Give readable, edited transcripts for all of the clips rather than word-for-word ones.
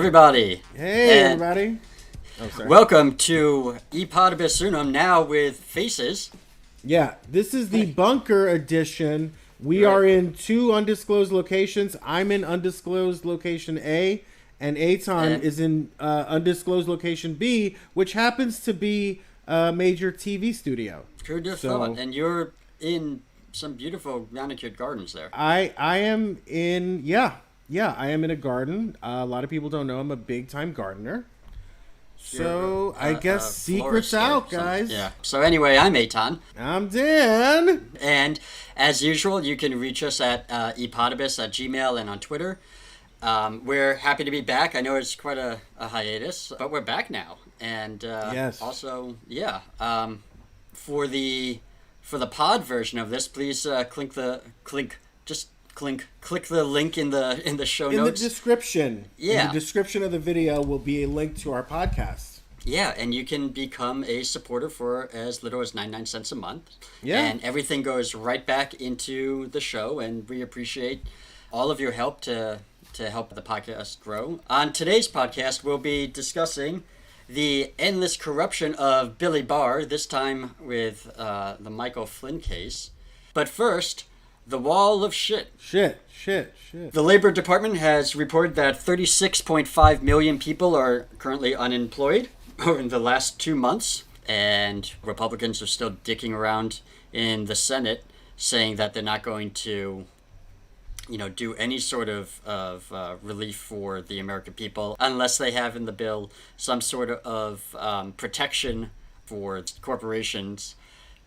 everybody. Hey, everybody. Oh, sorry. Welcome to Podibus Unum, now with faces. Yeah, this is the bunker edition. We are in two undisclosed locations. I'm in undisclosed location A, and Eitan is in undisclosed location B, which happens to be a major TV studio. Who'd have thought? And you're in some beautiful manicured gardens there. I am in, I am in a garden. A lot of people don't know I'm a big-time gardener. So, I guess secret's out, guys. Yeah. So anyway, I'm Eitan. I'm Dan. And as usual, you can reach us at epodibus at Gmail and on Twitter. We're happy to be back. I know it's quite a hiatus, but we're back now. And also, for the pod version of this, please click the link in the show notes. In the description. Yeah. In the description of the video will be a link to our podcast. Yeah, and you can become a supporter for as little as 99 cents a month. Yeah. And everything goes right back into the show, and we appreciate all of your help to help the podcast grow. On today's podcast, we'll be discussing the endless corruption of Billy Barr, this time with the Michael Flynn case. But first, the wall of shit. Shit. The Labor Department has reported that 36.5 million people are currently unemployed in the last 2 months, and Republicans are still dicking around in the Senate saying that they're not going to do any sort of relief for the American people unless they have in the bill some sort of protection for corporations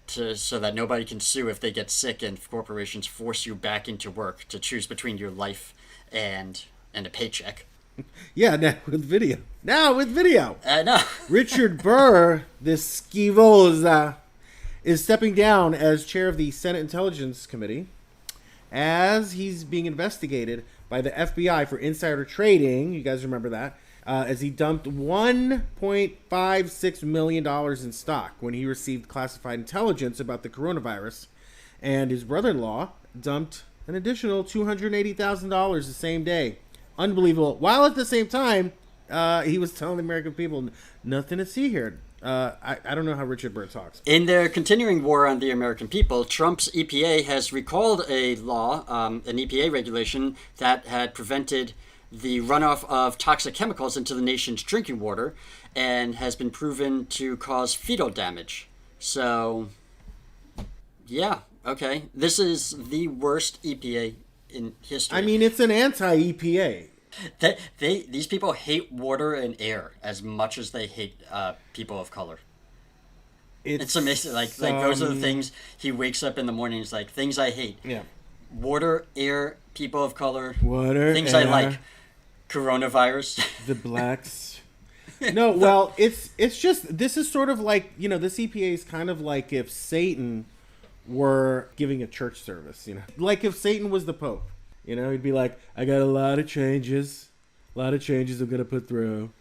so that nobody can sue if they get sick and corporations force you back into work to choose between your life and a paycheck. Yeah, now with video. No. Richard Burr, this schivosa, is stepping down as chair of the Senate Intelligence Committee as he's being investigated by the FBI for insider trading. You guys remember that? As he dumped $1.56 million in stock when he received classified intelligence about the coronavirus. And his brother-in-law dumped an additional $280,000 the same day. Unbelievable. While at the same time, he was telling the American people, nothing to see here. I don't know how Richard Burr talks. In their continuing war on the American people, Trump's EPA has recalled a law, an EPA regulation, that had prevented the runoff of toxic chemicals into the nation's drinking water and has been proven to cause fetal damage. So, yeah, okay. This is the worst EPA in history. I mean, it's an anti-EPA. These people hate water and air as much as they hate people of color. It's amazing. Like those are the things he wakes up in the morning. He's like, things I hate. Yeah. Water, air, people of color. Things I like. Coronavirus. The blacks. No, well, it's just, this is sort of like, this EPA is kind of like if Satan were giving a church service, like if Satan was the Pope, he'd be like, I got a lot of changes I'm going to put through.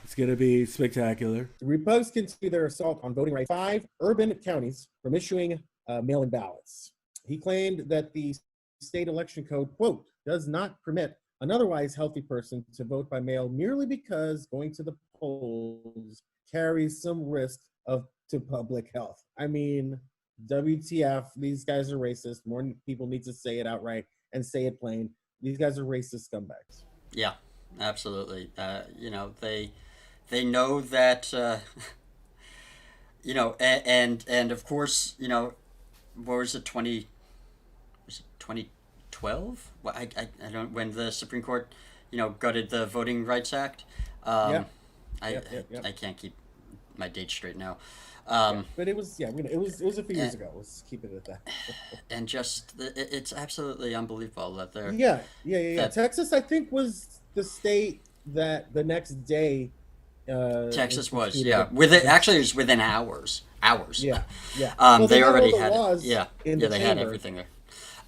It's going to be spectacular. The Republicans continue their assault on voting rights. 5 urban counties from issuing mail-in ballots. He claimed that the state election code, quote, does not permit an otherwise healthy person to vote by mail merely because going to the polls carries some risk to public health. I mean, WTF, these guys are racist. More people need to say it outright and say it plain. These guys are racist scumbags. Yeah, absolutely. They know that, and of course, what was it, 2012? Well, I don't, when the Supreme Court, gutted the Voting Rights Act. I can't keep my dates straight now. But it was, it was a few years ago. Let's keep it at that. And just, it's absolutely unbelievable that they're... Yeah. Texas, I think, was the state that the next day... Texas was, yeah. Actually, it was within hours. Yeah. Well, they already had it. They had everything there.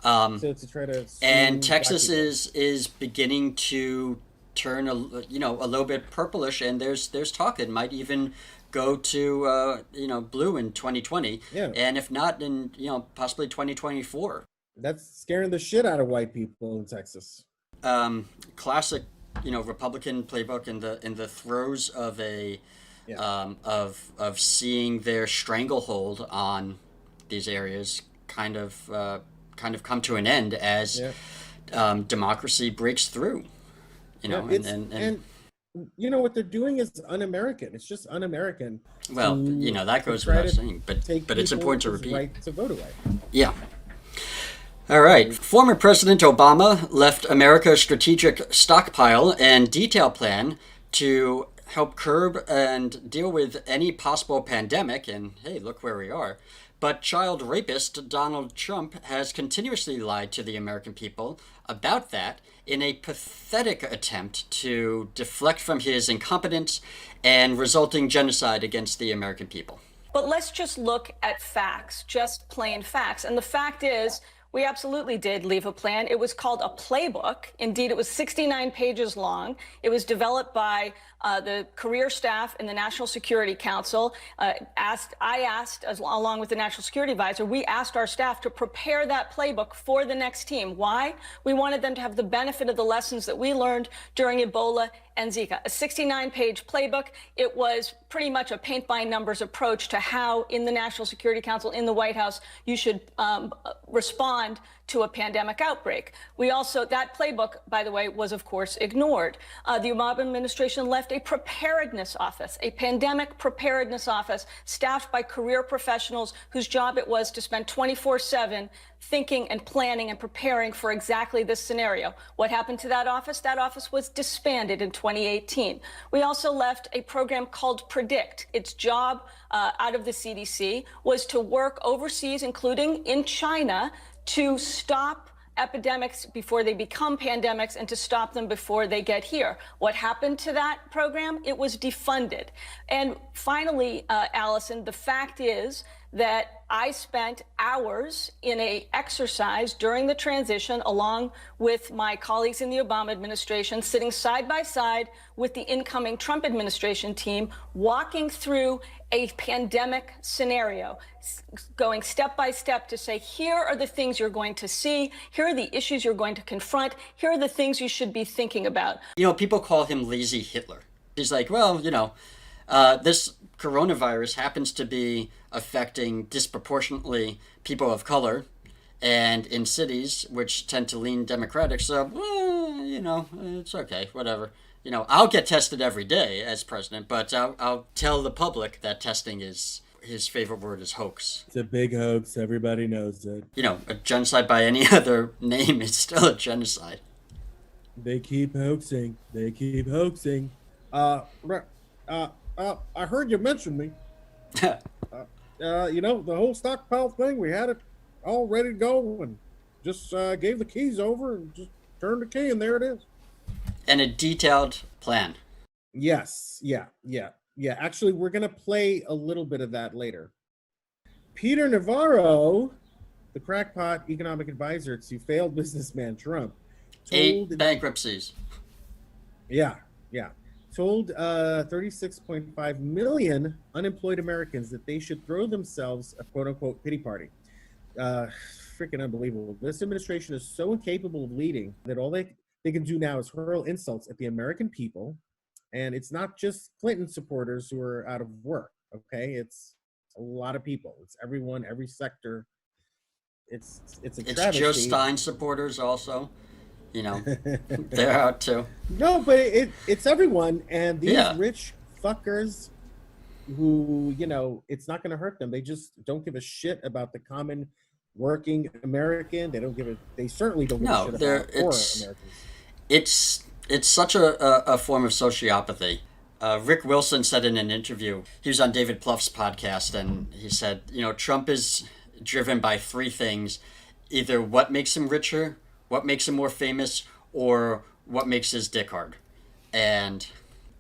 So to try to... And Texas is beginning to turn a little bit purplish, and there's talk it might even go to blue in 2020, and if not, in possibly 2024. That's scaring the shit out of white people in Texas. Classic Republican playbook in the throes of a Yeah. of seeing their stranglehold on these areas kind of come to an end as Yeah. democracy breaks through. Yeah. And you know what they're doing is un-American. It's just un-American Well, that to goes try without to saying, take but it's important to people's repeat. right to vote away. Yeah. All right. Former President Obama left America's strategic stockpile and detail plan to help curb and deal with any possible pandemic. And hey, look where we are. But child rapist Donald Trump has continuously lied to the American people about that in a pathetic attempt to deflect from his incompetence and resulting genocide against the American people. But let's just look at facts, just plain facts. And the fact is, we absolutely did leave a plan. It was called a playbook. Indeed, it was 69 pages long. It was developed by the career staff in the National Security Council. Along with the National Security Advisor, we asked our staff to prepare that playbook for the next team. Why? We wanted them to have the benefit of the lessons that we learned during Ebola and Zika. A 69-page playbook. It was pretty much a paint-by-numbers approach to how, in the National Security Council, in the White House, you should respond to a pandemic outbreak. That playbook, by the way, was of course ignored. The Obama administration left a preparedness office, a pandemic preparedness office staffed by career professionals whose job it was to spend 24/7 thinking and planning and preparing for exactly this scenario. What happened to that office? That office was disbanded in 2018. We also left a program called PREDICT. Its job out of the CDC was to work overseas, including in China, to stop epidemics before they become pandemics and to stop them before they get here. What happened to that program? It was defunded. And finally, Allison, the fact is that I spent hours in a exercise during the transition along with my colleagues in the Obama administration, sitting side by side with the incoming Trump administration team, walking through a pandemic scenario, going step by step to say, here are the things you're going to see, here are the issues you're going to confront, here are the things you should be thinking about. People call him lazy Hitler. He's like, well, this coronavirus happens to be affecting disproportionately people of color and in cities which tend to lean Democratic. So, it's okay, whatever. I'll get tested every day as president, but I'll tell the public that testing is, his favorite word is hoax. It's a big hoax. Everybody knows it. A genocide by any other name is still a genocide. They keep hoaxing. They keep hoaxing. I heard you mention me. The whole stockpile thing, we had it all ready to go and just gave the keys over and just turned the key and there it is. And a detailed plan. Yes. Yeah. Actually, we're going to play a little bit of that later. Peter Navarro, the crackpot economic advisor to failed businessman Trump, 8 bankruptcies. Yeah. Told 36.5 million unemployed Americans that they should throw themselves a quote-unquote pity party. Freaking unbelievable. This administration is so incapable of leading that all they can do now is hurl insults at the American people. And it's not just Clinton supporters who are out of work, okay? It's a lot of people. It's everyone, every sector. It's a travesty. It's Joe Stein supporters also. They're out too. No, but it's everyone. And these rich fuckers who, it's not going to hurt them. They just don't give a shit about the common working American. They certainly don't give a shit about poor Americans. It's such a form of sociopathy. Rick Wilson said in an interview, he was on David Plouffe's podcast, and he said, Trump is driven by 3 things: either what makes him richer, what makes him more famous, or what makes his dick hard. And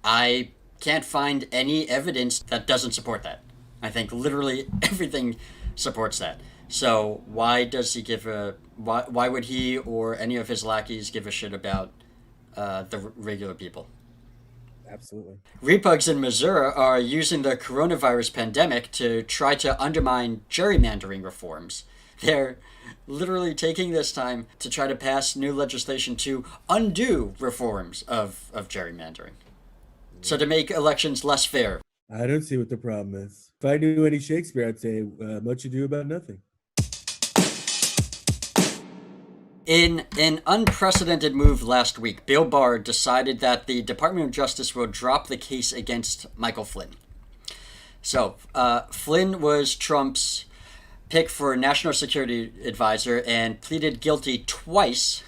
I can't find any evidence that doesn't support that. I think literally everything supports that. So why does he why would he or any of his lackeys give a shit about the regular people? Absolutely. Repugs in Missouri are using the coronavirus pandemic to try to undermine gerrymandering reforms. They're literally taking this time to try to pass new legislation to undo reforms of gerrymandering. So to make elections less fair. I don't see what the problem is. If I knew any Shakespeare, I'd say, much ado about nothing. In an unprecedented move last week, Bill Barr decided that the Department of Justice will drop the case against Michael Flynn. So, Flynn was Trump's pick for National Security Advisor and pleaded guilty twice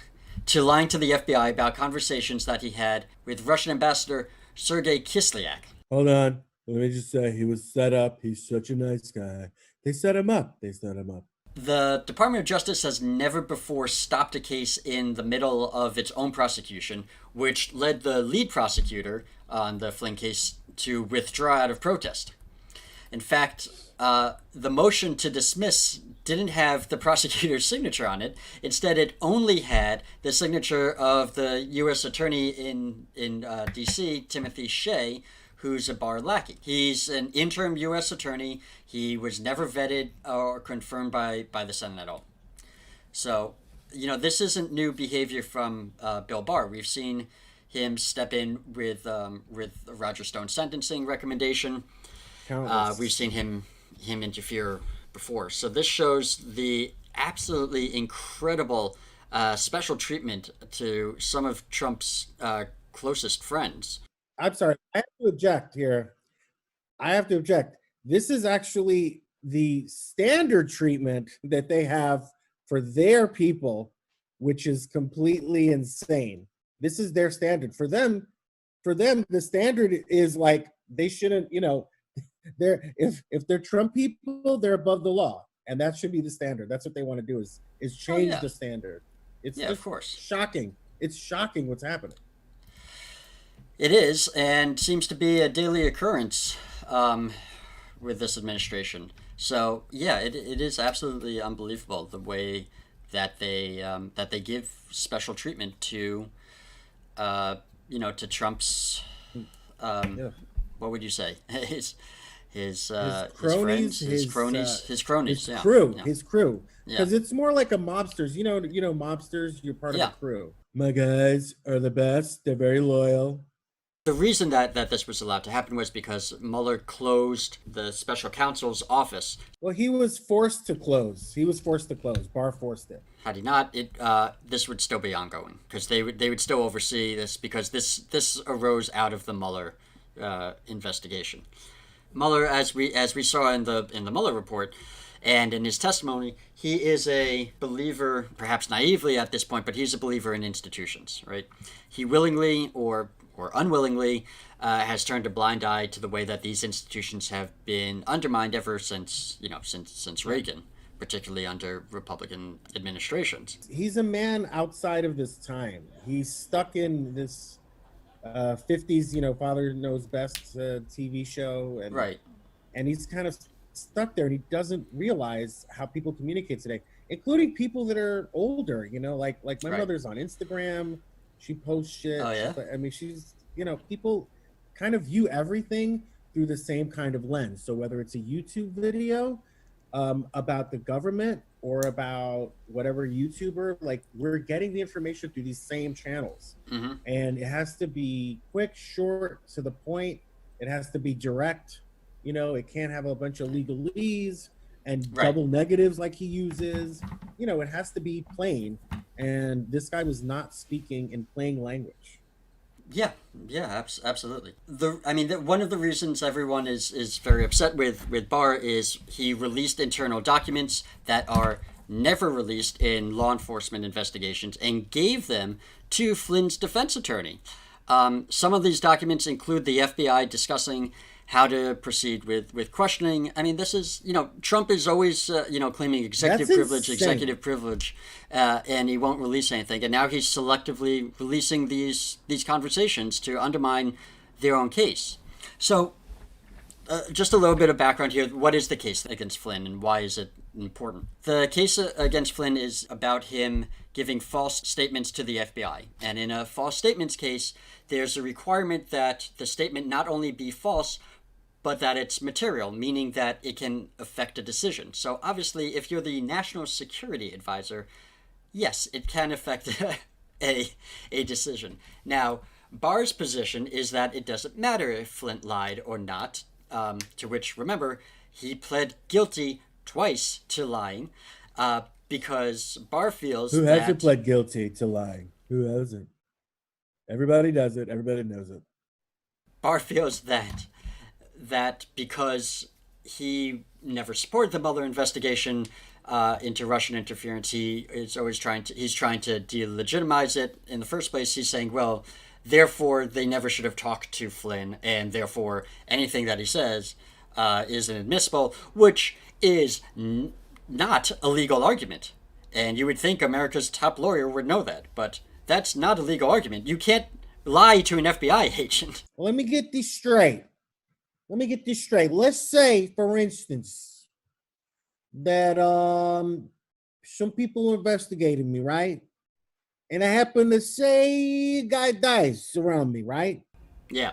to lying to the FBI about conversations that he had with Russian Ambassador Sergei Kislyak. Hold on. Let me just say, he was set up. He's such a nice guy. They set him up. The Department of Justice has never before stopped a case in the middle of its own prosecution, which led the lead prosecutor on the Flynn case to withdraw out of protest. In fact, the motion to dismiss didn't have the prosecutor's signature on it. Instead, it only had the signature of the U.S. Attorney in D.C., Timothy Shea, who's a Barr lackey. He's an interim U.S. attorney. He was never vetted or confirmed by the Senate at all. So, this isn't new behavior from Bill Barr. We've seen him step in with Roger Stone's sentencing recommendation. We've seen him interfere before. So this shows the absolutely incredible special treatment to some of Trump's closest friends. I'm sorry. I have to object here. This is actually the standard treatment that they have for their people, which is completely insane. This is their standard. For them, the standard is like they shouldn't, if they're Trump people, they're above the law. And that should be the standard. That's what they want to do is change the standard. It's of course. Shocking. It's shocking what's happening. It is, and seems to be a daily occurrence with this administration. So, it is absolutely unbelievable the way that they give special treatment to, to Trump's, what would you say, his cronies, his cronies, his crew. Because it's more like a mobsters. Mobsters. You're part of a crew. My guys are the best. They're very loyal. The reason that this was allowed to happen was because Mueller closed the special counsel's office. Well, he was forced to close. Barr forced it. Had he not, this would still be ongoing because they would still oversee this because this arose out of the Mueller investigation. Mueller, as we saw in the Mueller report and in his testimony, he is a believer, perhaps naively at this point, but he's a believer in institutions, right? He willingly or unwillingly has turned a blind eye to the way that these institutions have been undermined ever since Reagan, particularly under Republican administrations. He's a man outside of this time. He's stuck in this 50s, Father Knows Best TV show, and he's kind of stuck there, and he doesn't realize how people communicate today, including people that are older. Like my mother's on Instagram. She posts shit. Oh, yeah? She's, people kind of view everything through the same kind of lens. So whether it's a YouTube video about the government or about whatever YouTuber, like we're getting the information through these same channels. Mm-hmm. And it has to be quick, short, to the point. It has to be direct. It can't have a bunch of legalese and double negatives like he uses. It has to be plain. And this guy was not speaking in plain language. Yeah, absolutely. One of the reasons everyone is very upset with Barr is he released internal documents that are never released in law enforcement investigations and gave them to Flynn's defense attorney. Some of these documents include the FBI discussing how to proceed with questioning. This is, Trump is always, claiming executive privilege, and he won't release anything. And now he's selectively releasing these conversations to undermine their own case. So just a little bit of background here. What is the case against Flynn and why is it important? The case against Flynn is about him giving false statements to the FBI. And in a false statements case, there's a requirement that the statement not only be false, but that it's material, meaning that it can affect a decision. So obviously, if you're the national security advisor, yes, it can affect a decision. Now, Barr's position is that it doesn't matter if Flynn lied or not, to which, remember, he pled guilty twice to lying, because Barr feels Who that... hasn't pled guilty to lying? Who hasn't? Everybody does it. Everybody knows it. Barr feels that because he never supported the Mueller investigation into Russian interference, he's trying to delegitimize it in the first place. He's saying, well, therefore they never should have talked to Flynn, and therefore anything that he says is inadmissible, which is not a legal argument. And you would think America's top lawyer would know that, but that's not a legal argument. You can't lie to an FBI agent. Let me get this straight. Let's say, for instance, that some people investigated me, right? And I happen to say a guy dies around me, right? Yeah.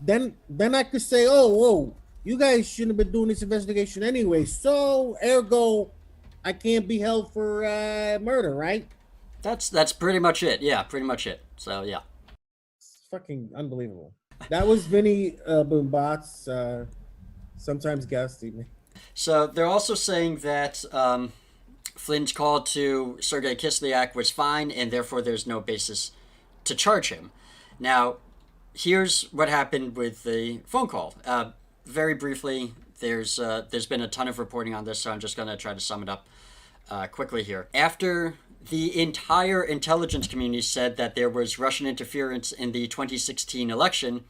Then I could say, oh, whoa, you guys shouldn't have been doing this investigation anyway. So, ergo, I can't be held for murder, right? That's pretty much it. Yeah, pretty much it. So, yeah. It's fucking unbelievable. That was Vinny Boombots, sometimes guest evening. So they're also saying that Flynn's call to Sergei Kislyak was fine, and therefore there's no basis to charge him. Now, here's what happened with the phone call. Very briefly, there's been a ton of reporting on this, so I'm just going to try to sum it up quickly here. After the entire intelligence community said that there was Russian interference in the 2016 election,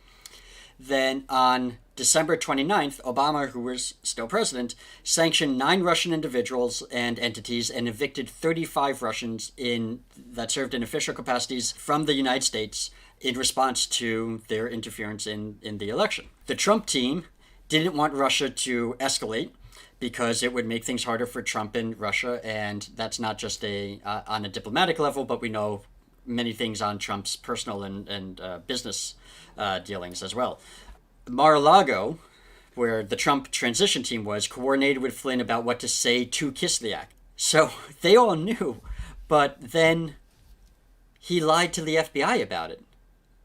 then on December 29th, Obama, who was still president, sanctioned 9 Russian individuals and entities and evicted 35 Russians that served in official capacities from the United States in response to their interference in the election. The Trump team didn't want Russia to escalate because it would make things harder for Trump and Russia, and that's not just on a diplomatic level, but we know many things on Trump's personal and business dealings as well. Mar-a-Lago, where the Trump transition team was, coordinated with Flynn about what to say to Kislyak. So they all knew, but then he lied to the FBI about it.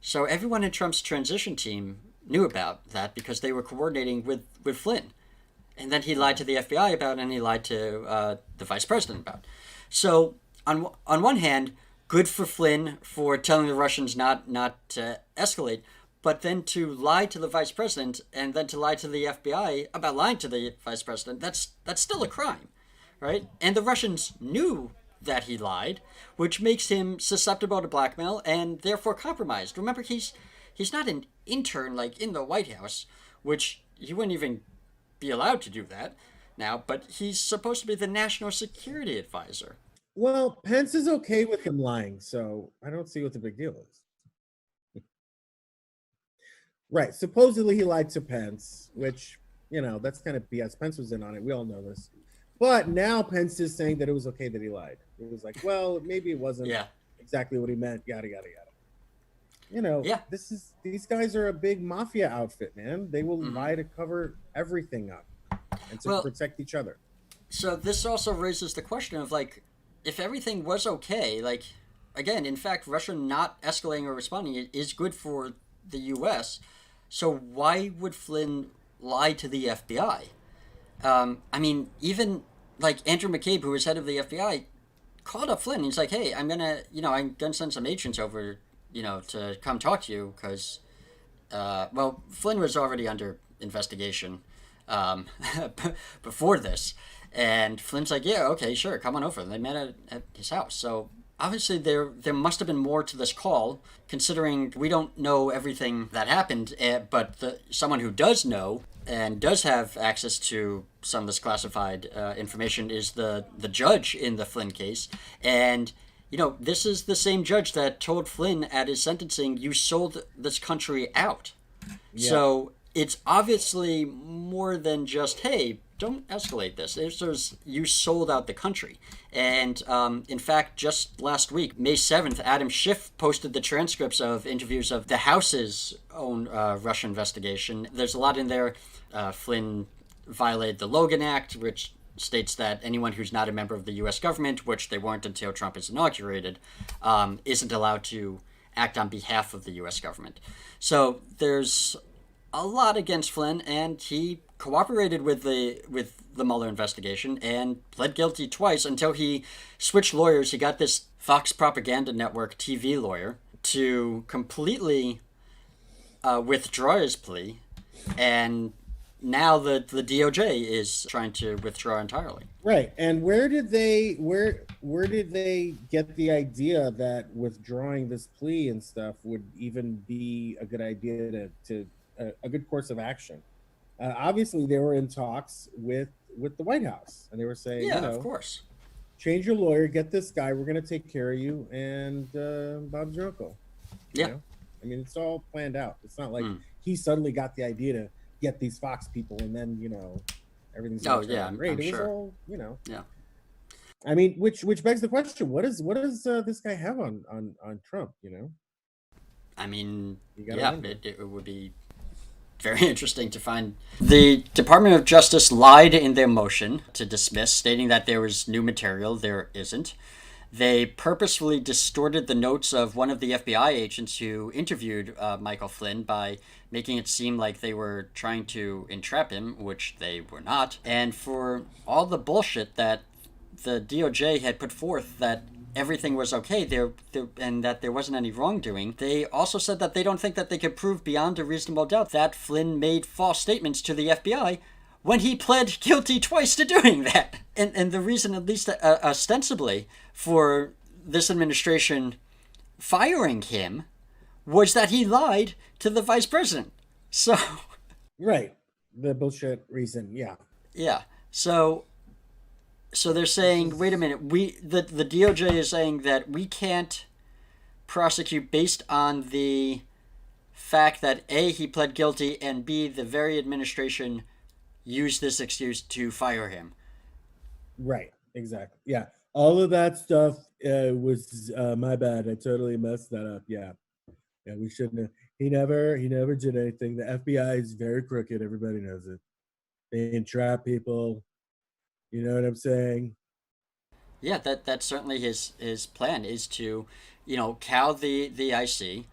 So everyone in Trump's transition team knew about that because they were coordinating with Flynn. And then he lied to the FBI about it, and he lied to the vice president about it. So on one hand, good for Flynn for telling the Russians not to escalate, but then to lie to the vice president and then to lie to the FBI about lying to the vice president, that's still a crime, right? And the Russians knew that he lied, which makes him susceptible to blackmail and therefore compromised. Remember, he's not an intern like in the White House, which you wouldn't even be allowed to do that now, but he's supposed to be the national security advisor. Well, Pence is okay with him lying, so I don't see what the big deal is. Right. Supposedly he lied to Pence, which, that's kind of BS. Pence was in on it. We all know this. But now Pence is saying that it was okay that he lied. It was like, well, maybe it wasn't exactly what he meant, yada, yada, yada. These guys are a big mafia outfit, man. They will lie to cover everything up and to protect each other. So this also raises the question of, if everything was okay, again, in fact, Russia not escalating or responding is good for the U.S., so why would Flynn lie to the FBI? Even, Andrew McCabe, who was head of the FBI, called up Flynn. He's like, hey, I'm gonna send some agents over, to come talk to you, because, Flynn was already under investigation before this. And Flynn's like, yeah, okay, sure, come on over. And they met at his house. So obviously there must have been more to this call, considering we don't know everything that happened, but someone who does know and does have access to some of this classified information is the judge in the Flynn case. And, this is the same judge that told Flynn at his sentencing, you sold this country out. Yeah. So it's obviously more than just, hey, don't escalate this. You sold out the country. And in fact, just last week, May 7th, Adam Schiff posted the transcripts of interviews of the House's own Russia investigation. There's a lot in there. Flynn violated the Logan Act, which states that anyone who's not a member of the U.S. government, which they weren't until Trump is inaugurated, isn't allowed to act on behalf of the U.S. government. So there's a lot against Flynn, and he cooperated with the Mueller investigation and pled guilty twice until he switched lawyers. He got this Fox Propaganda Network TV lawyer to completely withdraw his plea, and now the DOJ is trying to withdraw entirely. Right. And where did they get the idea that withdrawing this plea and stuff would even be a good idea to a good course of action? Obviously, they were in talks with the White House, and they were saying, of course, change your lawyer, get this guy, we're going to take care of you, and Bob's your uncle. Yeah. You know? I mean, it's all planned out. It's not like he suddenly got the idea to get these Fox people, and then everything's great. I'm it was sure. all Yeah. I mean, which begs the question: what does this guy have on Trump? I mean, wonder. it would be very interesting to find. The Department of Justice lied in their motion to dismiss, stating that there was new material. There isn't. They purposefully distorted the notes of one of the FBI agents who interviewed Michael Flynn by making it seem like they were trying to entrap him, which they were not. And for all the bullshit that the DOJ had put forth, that everything was okay there and that there wasn't any wrongdoing, they also said that they don't think that they could prove beyond a reasonable doubt that Flynn made false statements to the FBI when he pled guilty twice to doing that. And the reason, at least ostensibly, for this administration firing him was that he lied to the vice president. So, right, the bullshit reason, yeah. So they're saying, wait a minute, the DOJ is saying that we can't prosecute based on the fact that A, he pled guilty, and B, the very administration used this excuse to fire him. Right, exactly. Yeah, all of that stuff was my bad. I totally messed that up. Yeah, we shouldn't have. He never did anything. The FBI is very crooked. Everybody knows it. They entrap people. You know what I'm saying? Yeah, that's certainly his plan, is to, cow the IC.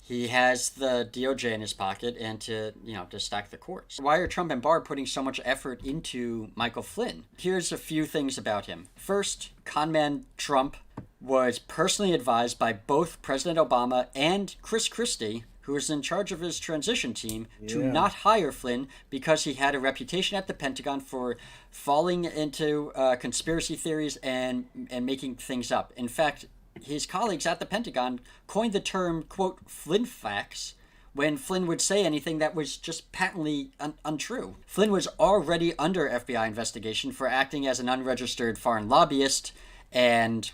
He has the DOJ in his pocket, and to stack the courts. Why are Trump and Barr putting so much effort into Michael Flynn? Here's a few things about him. First, conman Trump was personally advised by both President Obama and Chris Christie, who was in charge of his transition team, to not hire Flynn because he had a reputation at the Pentagon for falling into conspiracy theories and making things up. In fact, his colleagues at the Pentagon coined the term, quote, Flynn facts, when Flynn would say anything that was just patently untrue. Flynn was already under FBI investigation for acting as an unregistered foreign lobbyist, and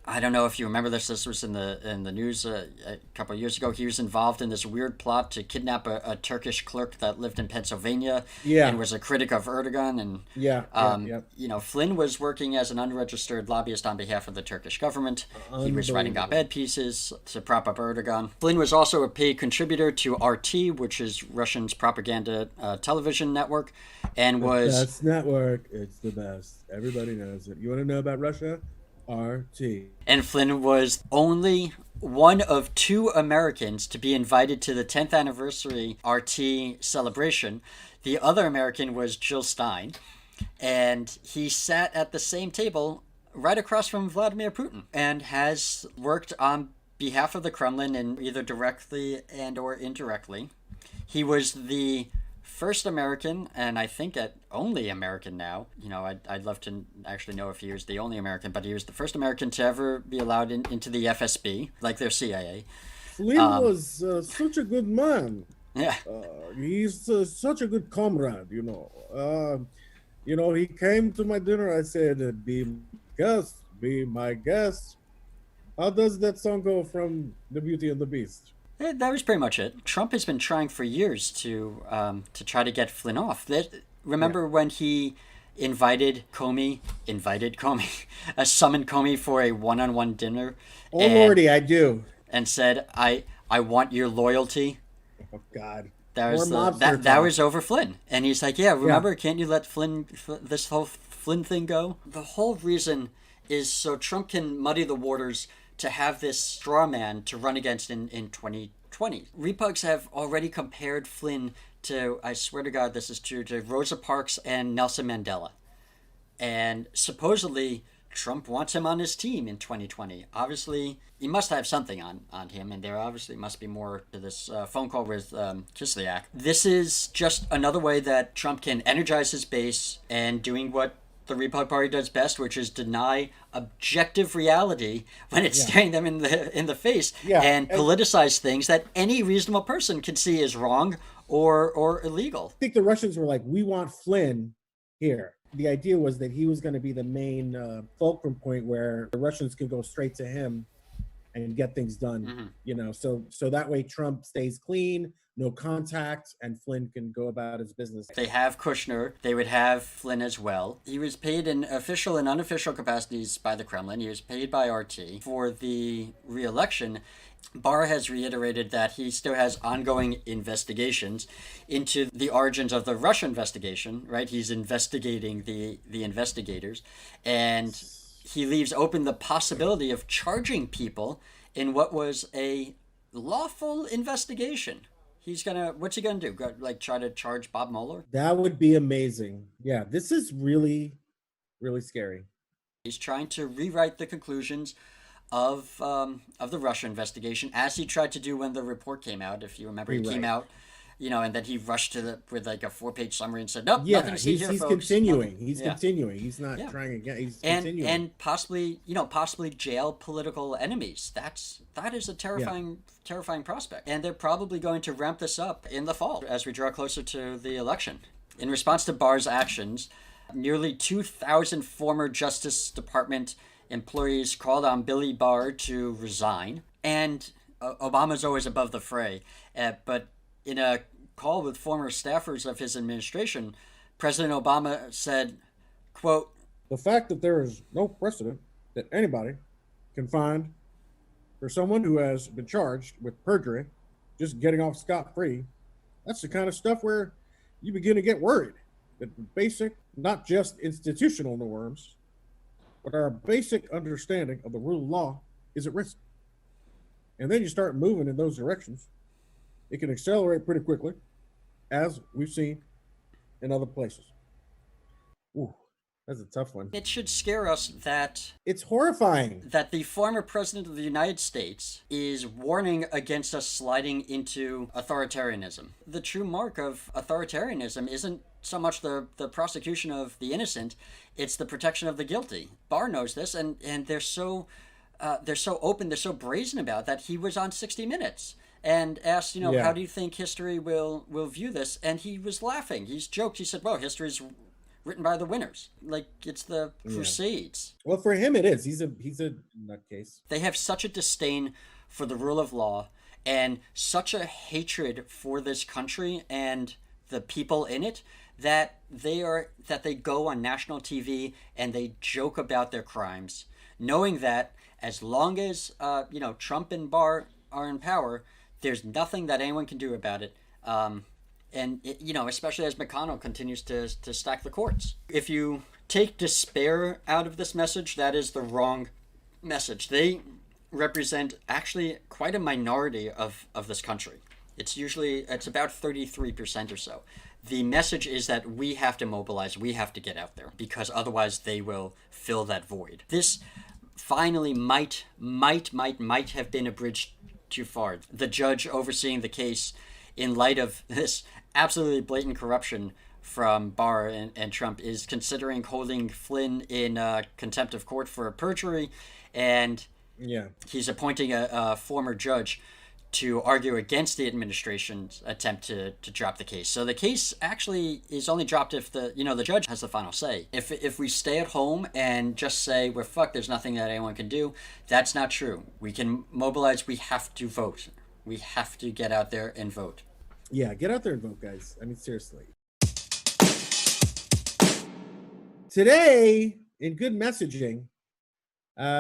I don't know if you remember this. This was in the news a couple of years ago. He was involved in this weird plot to kidnap a Turkish clerk that lived in Pennsylvania and was a critic of Erdogan. And Flynn was working as an unregistered lobbyist on behalf of the Turkish government. He was writing op-ed pieces to prop up Erdogan. Flynn was also a paid contributor to RT, which is Russian's propaganda television network, and was the best network. It's the best. Everybody knows it. You want to know about Russia? RT. And Flynn was only one of 2 Americans to be invited to the 10th anniversary RT celebration. The other American was Jill Stein, and he sat at the same table right across from Vladimir Putin, and has worked on behalf of the Kremlin, and either directly and or indirectly. He was the first American, and I think only American now. I'd love to actually know if he was the only American, but he was the first American to ever be allowed into the FSB, like their CIA. Flynn was such a good man. Yeah. He's such a good comrade, He came to my dinner. I said, be my guest. How does that song go from The Beauty and the Beast? That was pretty much it. Trump has been trying for years to try to get Flynn off. Remember when he summoned Comey for a one-on-one dinner? Oh, Lordy, I do. And said, I want your loyalty. Oh, God. That was over Flynn. And he's like, yeah, remember, can't you let this whole Flynn thing go? The whole reason is so Trump can muddy the waters to have this straw man to run against in 2020. Repugs have already compared Flynn to, I swear to God this is true, to Rosa Parks and Nelson Mandela. And supposedly Trump wants him on his team in 2020. Obviously, he must have something on him, and there obviously must be more to this phone call with Kislyak. This is just another way that Trump can energize his base and doing what the Republican Party does best, which is deny objective reality when it's staring them in the face and politicize things that any reasonable person can see is wrong or illegal. I think the Russians were like, we want Flynn here. The idea was that he was going to be the main fulcrum point where the Russians could go straight to him and get things done. So that way Trump stays clean, no contact, and Flynn can go about his business. They have Kushner. They would have Flynn as well. He was paid in official and unofficial capacities by the Kremlin. He was paid by RT for the re-election. Barr has reiterated that he still has ongoing investigations into the origins of the Russia investigation, right? He's investigating the investigators, and he leaves open the possibility of charging people in what was a lawful investigation. What's he gonna do? Try to charge Bob Mueller? That would be amazing. Yeah, this is really, really scary. He's trying to rewrite the conclusions of the Russia investigation, as he tried to do when the report came out. If you remember, he came out, and then he rushed with like a 4-page summary and said, "Nope, nothing to see here, he's folks." Continuing. He's continuing. He's not trying again. He's continuing. And possibly jail political enemies. That is a terrifying prospect. And they're probably going to ramp this up in the fall as we draw closer to the election. In response to Barr's actions, nearly 2,000 former Justice Department employees called on Billy Barr to resign, and Obama's always above the fray. But in a call with former staffers of his administration, President Obama said, quote, "The fact that there is no precedent that anybody can find for someone who has been charged with perjury just getting off scot-free, that's the kind of stuff where you begin to get worried that basic, not just institutional norms, but our basic understanding of the rule of law is at risk. And then you start moving in those directions. It can accelerate pretty quickly, as we've seen in other places." Ooh, that's a tough one. It should scare us that it's horrifying that the former president of the United States is warning against us sliding into authoritarianism. The true mark of authoritarianism isn't so much the prosecution of the innocent, it's the protection of the guilty. Barr knows this, and they're so open, they're so brazen about that. He was on 60 Minutes and asked, how do you think history will view this? And he was laughing. He's joked. He said, well, history's written by the winners. Like, it's the Crusades. Well, for him it is. He's a nutcase. They have such a disdain for the rule of law and such a hatred for this country and the people in it that they go on national TV and they joke about their crimes, knowing that as long as Trump and Barr are in power, there's nothing that anyone can do about it. Especially as McConnell continues to stack the courts. If you take despair out of this message, that is the wrong message. They represent actually quite a minority of this country. It's about 33% or so. The message is that we have to mobilize, we have to get out there, because otherwise they will fill that void. This finally might have been a bridge too far. The judge overseeing the case, in light of this absolutely blatant corruption from Barr and Trump, is considering holding Flynn in contempt of court for perjury, and he's appointing a former judge to argue against the administration's attempt to drop the case. So the case actually is only dropped if the judge has the final say. If we stay at home and just say we're fucked, there's nothing that anyone can do, that's not true. We can mobilize, we have to vote. We have to get out there and vote. Yeah, get out there and vote, guys. I mean, seriously. Today, in good messaging,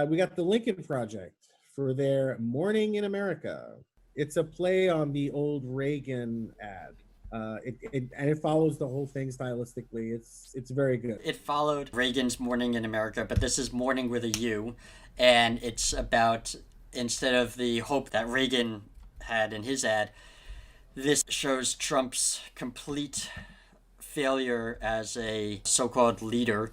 we got the Lincoln Project for their Morning in America. It's a play on the old Reagan ad. It follows the whole thing stylistically. It's very good. It followed Reagan's Morning in America, but this is Morning with a U, and it's about, instead of the hope that Reagan had in his ad, this shows Trump's complete failure as a so-called leader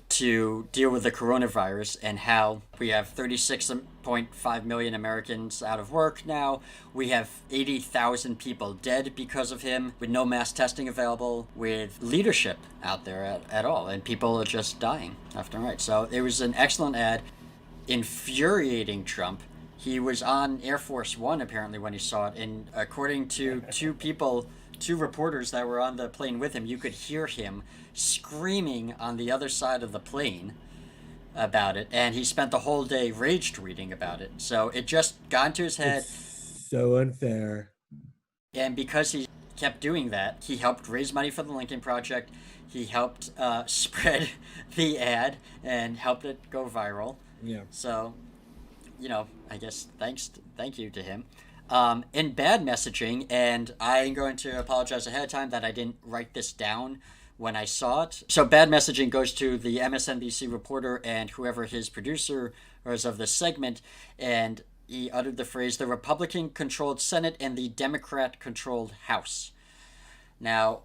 to deal with the coronavirus, and how we have 36.5 million Americans out of work now. We have 80,000 people dead because of him, with no mass testing available, with leadership out there at all, and people are just dying left and right. So it was an excellent ad, infuriating Trump. He was on Air Force One apparently when he saw it, and according to two reporters that were on the plane with him, you could hear him screaming on the other side of the plane about it, and he spent the whole day rage tweeting about it. So it just got into his head. It's so unfair. And because he kept doing that, he helped raise money for the Lincoln Project. He helped spread the ad and helped it go viral. Yeah. So, I guess thank you to him. In bad messaging, and I'm going to apologize ahead of time that I didn't write this down when I saw it. So bad messaging goes to the MSNBC reporter and whoever his producer was of the segment, and he uttered the phrase, the Republican-controlled Senate and the Democrat-controlled House. Now,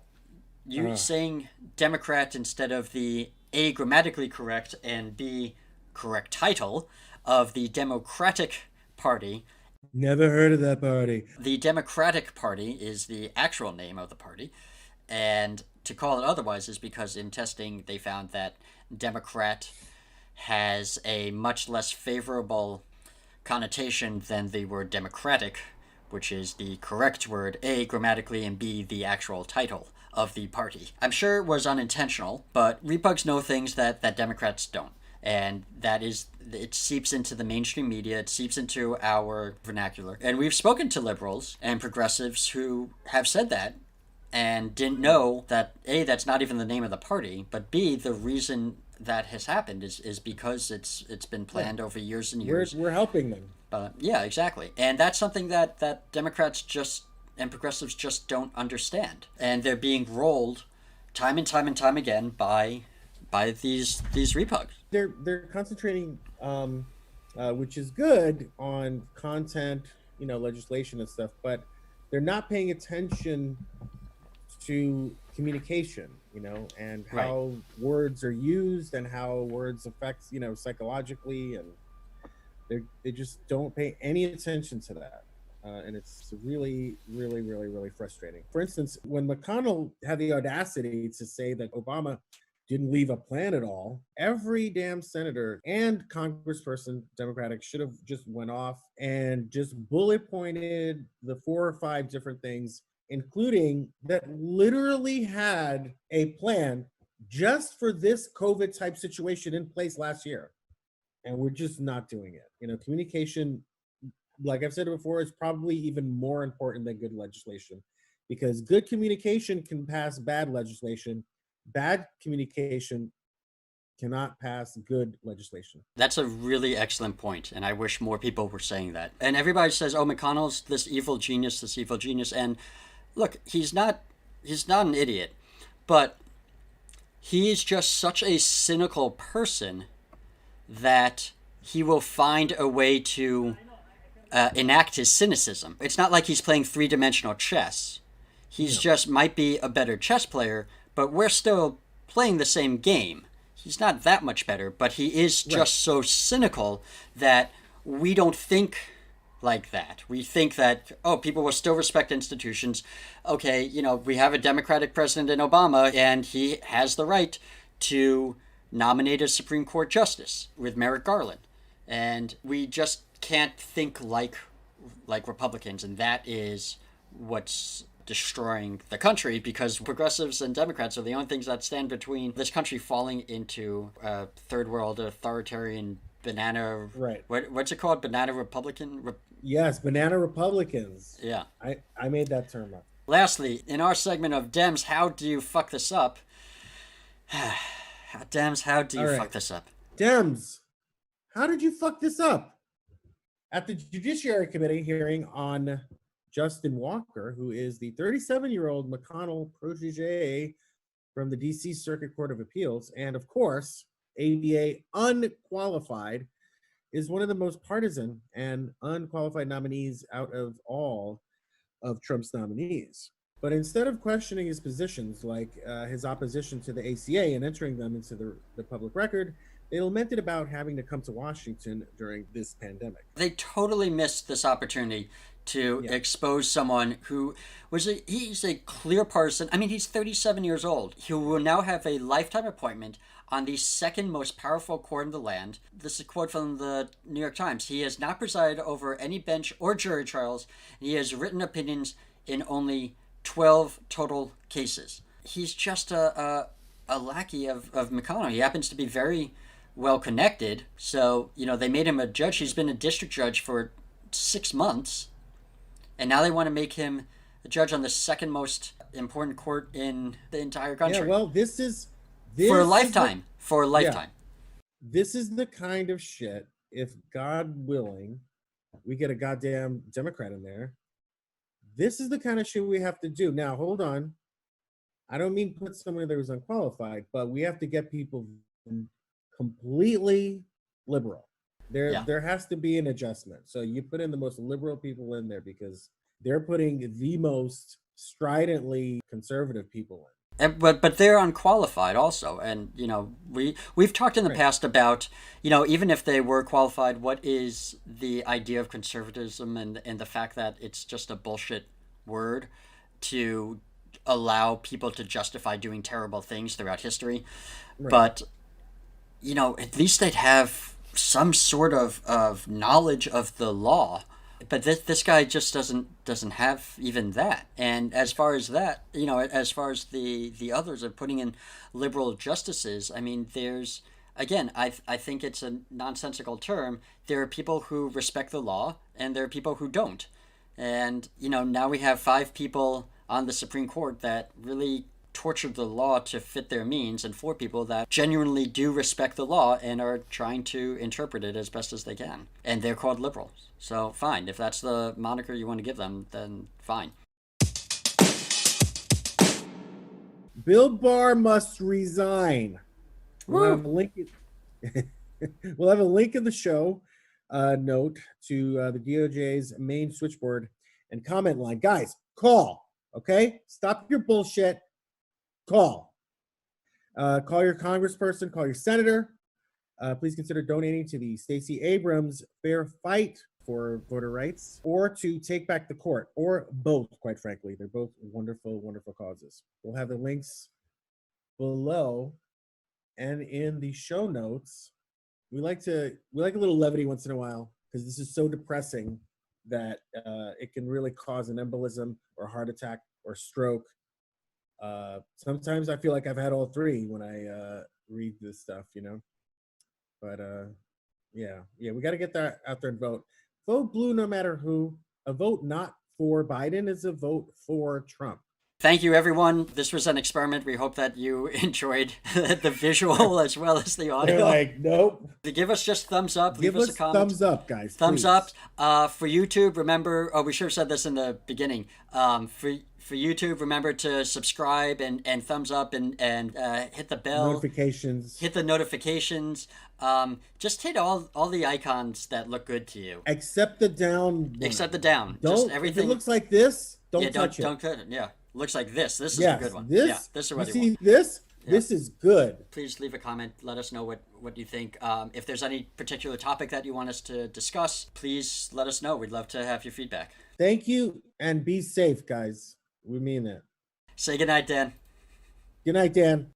you saying Democrat instead of the A, grammatically correct, and B, correct title of the Democratic Party. Never heard of that party. The Democratic Party is the actual name of the party, and to call it otherwise is because in testing they found that Democrat has a much less favorable connotation than the word Democratic, which is the correct word, A, grammatically, and B, the actual title of the party. I'm sure it was unintentional, but repugs know things that Democrats don't. And that is, it seeps into the mainstream media, it seeps into our vernacular. And we've spoken to liberals and progressives who have said that and didn't know that, A, that's not even the name of the party, but B, the reason that has happened is because it's been planned over years and years. We're helping them. Yeah, exactly. And that's something that Democrats and progressives just don't understand. And they're being rolled time and time and time again by these repugs. They're concentrating, which is good, on content, legislation and stuff, but they're not paying attention to communication, and how words are used and how words affect, psychologically, and they just don't pay any attention to that. And it's really, really, really, really frustrating. For instance, when McConnell had the audacity to say that Obama didn't leave a plan at all, every damn senator and congressperson, Democratic, should have just went off and just bullet pointed the 4 or 5 different things, including that literally had a plan just for this COVID type situation in place last year. And we're just not doing it. Communication, like I've said before, is probably even more important than good legislation, because good communication can pass bad legislation. Bad communication cannot pass good legislation. That's a really excellent point, and I wish more people were saying that. And everybody says, oh, McConnell's this evil genius. And look, he's not an idiot, but he's just such a cynical person that he will find a way to enact his cynicism. It's not like he's playing 3-dimensional chess. He's just might be a better chess player, but we're still playing the same game. He's not that much better, but he is just so cynical that we don't think like that. We think that, people will still respect institutions. Okay, we have a Democratic president in Obama, and he has the right to nominate a Supreme Court justice with Merrick Garland. And we just can't think like Republicans, and that is what's destroying the country, because progressives and Democrats are the only things that stand between this country falling into a third world authoritarian banana. Right. What's it called? Banana Republican? Yes, banana Republicans. Yeah. I made that term up. Lastly, in our segment of Dems, how do you fuck this up? Dems, how do you All right. fuck this up? Dems, how did you fuck this up? At the Judiciary Committee hearing on Justin Walker, who is the 37-year-old McConnell protege from the D.C. Circuit Court of Appeals, and of course, ABA unqualified, is one of the most partisan and unqualified nominees out of all of Trump's nominees. But instead of questioning his positions, like his opposition to the ACA and entering them into the public record, they lamented about having to come to Washington during this pandemic. They totally missed this opportunity to expose someone who he's a clear partisan. I mean, he's 37 years old. He will now have a lifetime appointment on the second most powerful court in the land. This is a quote from the New York Times. He has not presided over any bench or jury trials. And he has written opinions in only 12 total cases. He's just a lackey of McConnell. He happens to be very well connected. So, they made him a judge. He's been a district judge for 6 months. And now they want to make him a judge on the second most important court in the entire country. Yeah, well, this for a lifetime. Yeah. This is the kind of shit, if God willing, we get a goddamn Democrat in there. This is the kind of shit we have to do. Now, hold on. I don't mean put someone that was unqualified, but we have to get people completely liberal. There has to be an adjustment. So you put in the most liberal people in there because they're putting the most stridently conservative people in. But they're unqualified also. And, we've talked in the past about, even if they were qualified, what is the idea of conservatism and the fact that it's just a bullshit word to allow people to justify doing terrible things throughout history. Right. But, at least they'd have some sort of knowledge of the law. But this guy just doesn't have even that. And as far as that, as far as the others are putting in liberal justices, I mean, there's, again, I think it's a nonsensical term. There are people who respect the law and there are people who don't. And, now we have 5 people on the Supreme Court that really tortured the law to fit their means, and 4 people that genuinely do respect the law and are trying to interpret it as best as they can. And they're called liberals. So fine, if that's the moniker you want to give them, then fine. Bill Barr must resign. We'll have a link. We'll have a link in the show note to the DOJ's main switchboard and comment line. Guys, call. Okay, stop your bullshit. Call your congressperson, call your senator. Please consider donating to the Stacey Abrams Fair Fight for Voter Rights, or to Take Back the Court, or both, quite frankly. They're both wonderful, wonderful causes. We'll have the links below and in the show notes. We like a little levity once in a while because this is so depressing that it can really cause an embolism or a heart attack or stroke. Sometimes I feel like I've had all 3 when I read this stuff, but yeah, we got to get that out there and vote. Vote blue no matter who. A vote not for Biden is a vote for Trump. Thank you, everyone. This was an experiment. We hope that you enjoyed the visual as well as the audio. They're like, nope. Give us just thumbs up. Leave us a comment. Thumbs up, guys. Thumbs please. up. For YouTube, remember, we should have said this in the beginning. For YouTube, remember to subscribe and thumbs up and hit the bell. Notifications. Hit the notifications. Just hit all the icons that look good to you. Except the down. Except the down. Don't, just everything. If it looks like this, don't touch it. Don't cut it. Yeah. Looks like this. This is a good one. This is you what you see want. this? Yeah. This is good. Please leave a comment. Let us know what you think. If there's any particular topic that you want us to discuss, please let us know. We'd love to have your feedback. Thank you, and be safe, guys. We mean that. Say goodnight, Dan. Good night, Dan.